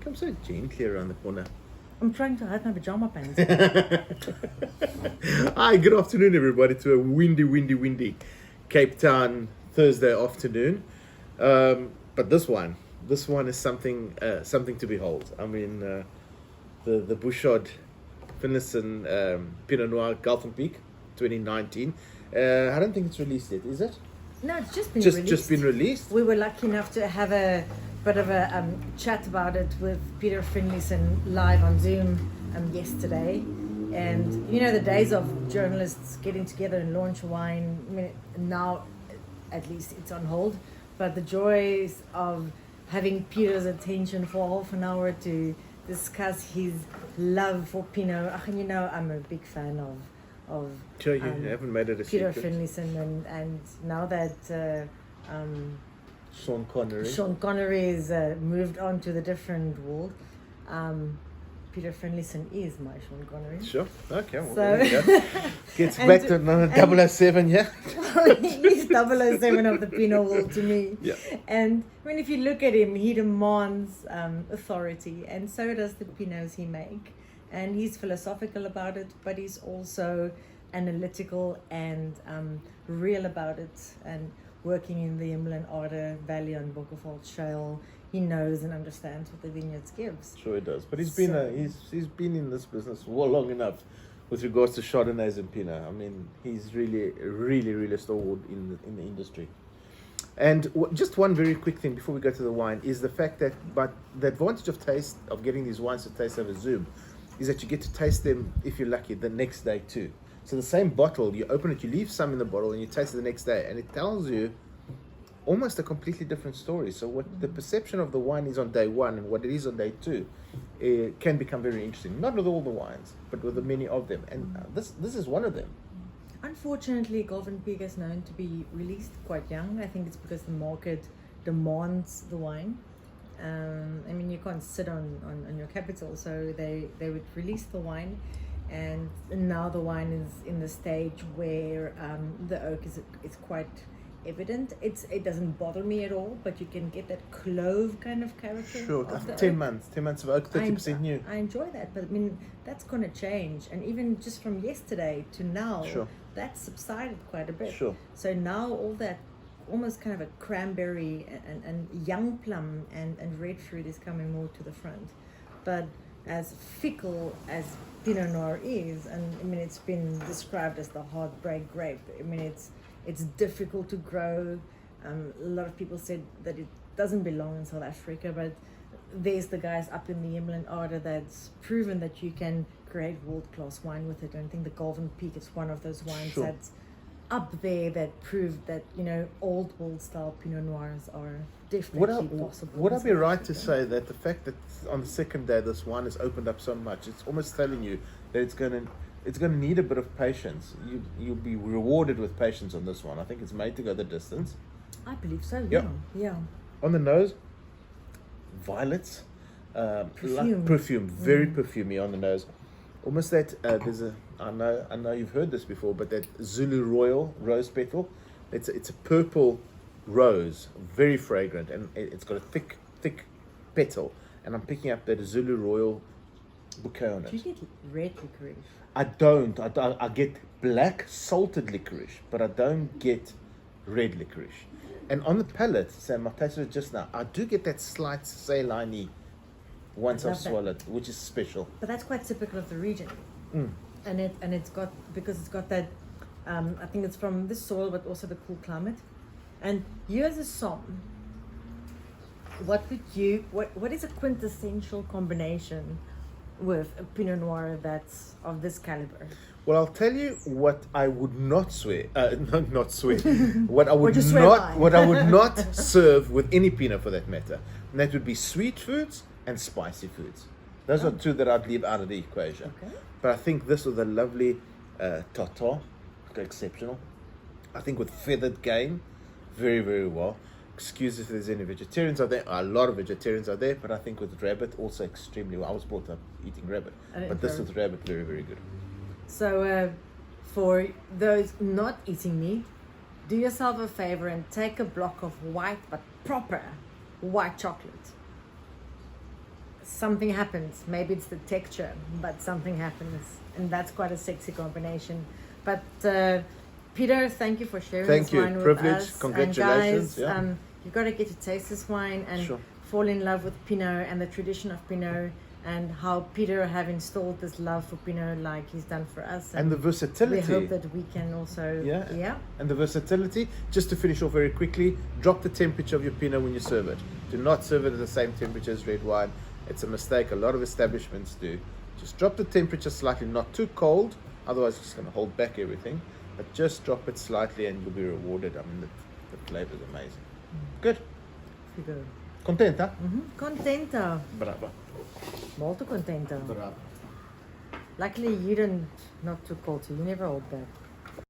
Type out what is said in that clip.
Come so gently around the corner. I'm trying to hide my pajama pants. Hi, good afternoon, everybody, to a windy Cape Town Thursday afternoon. But this one is something to behold. I mean, the Bouchard Finlayson Pinot Noir Galpin 2019. I don't think it's released yet, is it? No, it's just been released. Just been released. We were lucky enough to have a bit of a chat about it with Peter Finlayson live on Zoom yesterday. And you know, the days of journalists getting together and launch wine, I mean, now at least it's on hold, but the joys of having Peter's attention for half an hour to discuss his love for Pinot. And you know, I'm a big fan of Sure, you haven't made it a Peter secret. Finlayson, and now that Sean Connery is moved on to the different world, Peter Finlayson is my Sean Connery. Sure. Okay. Well, So- there you go. Gets back to another 007, yeah. He's 007 of the Pinot world to me. Yeah. And I mean, if you look at him, he demands authority, and so does the Pinots he make. And he's philosophical about it, but he's also analytical and real about it. And working in the Imlen Valley on Bokkefold Shale, he knows and understands what the vineyards gives. Sure, he does. But he's been in this business for long enough with regards to Chardonnays and Pinot. I mean, he's really a stalwart in the industry. And just one very quick thing before we go to the wine is the fact that, but the advantage of getting these wines to taste over Zoom is that you get to taste them, if you're lucky, the next day too. So the same bottle, you open it, you leave some in the bottle, and you taste it the next day, and it tells you almost a completely different story. So what the perception of the wine is on day one and what it is on day two, it can become very interesting. Not with all the wines, but with the many of them, and this is one of them. Unfortunately, Galpin Peak is known to be released quite young. I think it's because the market demands the wine. I mean, you can't sit on your capital, so they would release the wine, and now the wine is in the stage where the oak is quite evident. It doesn't bother me at all, but you can get that clove kind of character. Sure, of the 10 oak. months of oak, 30% new. I enjoy that, but I mean, that's going to change, and even just from yesterday to now, Sure. that's subsided quite a bit. Sure. So now all that almost kind of a cranberry and young plum and red fruit is coming more to the front. But as fickle as Pinot Noir is, and I mean, it's been described as the heartbreak grape. I mean, it's difficult to grow. A lot of people said that it doesn't belong in South Africa, but there's the guys up in the Imlen Order that's proven that you can create world-class wine with it. And I think the Galpin Peak is one of those wines Sure. that's up there that proved that, you know, old style Pinot Noirs are definitely possible. Would I in be South right to Africa. say that the fact that on the second day this wine has opened up so much, it's almost telling you that it's going to need a bit of patience. You'll be rewarded with patience on this one. I think it's made to go the distance. I believe so. Yep. Yeah. On the nose, violets, perfume, very perfumey on the nose. Almost that I know you've heard this before, but that Zulu Royal rose petal, it's a purple rose, very fragrant, and it's got a thick petal, and I'm picking up that Zulu Royal bouquet on it. Do you get red licorice? I don't. I get black salted licorice, but I don't get red licorice. And on the palate, Sam, I tasted it just now, I do get that slight saline once I I've love that. swallowed, which is special. But that's quite typical of the region. And it's got that, I think it's from the soil, but also the cool climate. And you as a somm, what is a quintessential combination with a Pinot Noir that's of this caliber? Well, I'll tell you what I would not swear. Not swear. What I would What you swear not. by. What I would not serve with any Pinot, for that matter. And that would be sweet foods and spicy foods. Those are two that I'd leave out of the equation. Okay. But I think this was a lovely tartar, exceptional. I think with feathered game, very well. Excuse if there's any vegetarians out there. A lot of vegetarians out there, but I think with rabbit also extremely well. I was brought up eating rabbit, but this with rabbit, very good. So for those not eating meat, do yourself a favor and take a block of white, but proper white chocolate. something happens. Maybe it's the texture, but something happens, and that's quite a sexy combination. But Peter, thank you for sharing Thank this you. wine with Privilege. us. Congratulations. And guys, Yeah. you've got to get to taste this wine and Sure. fall in love with Pinot and the tradition of Pinot, and how Peter have installed this love for Pinot like he's done for us. And the we versatility. hope that we can also, Yeah. And the versatility, just to finish off very quickly, drop the temperature of your Pinot when you serve it. Do not serve it at the same temperature as red wine. It's a mistake a lot of establishments do. Just drop the temperature slightly, not too cold, otherwise it's going to hold back everything. But just drop it slightly and you'll be rewarded. I mean, the flavor is amazing. Good. Figo. Contenta? Contenta. Brava. Molto contenta. Brava. Luckily, you didn't, not too cold, so you never hold back.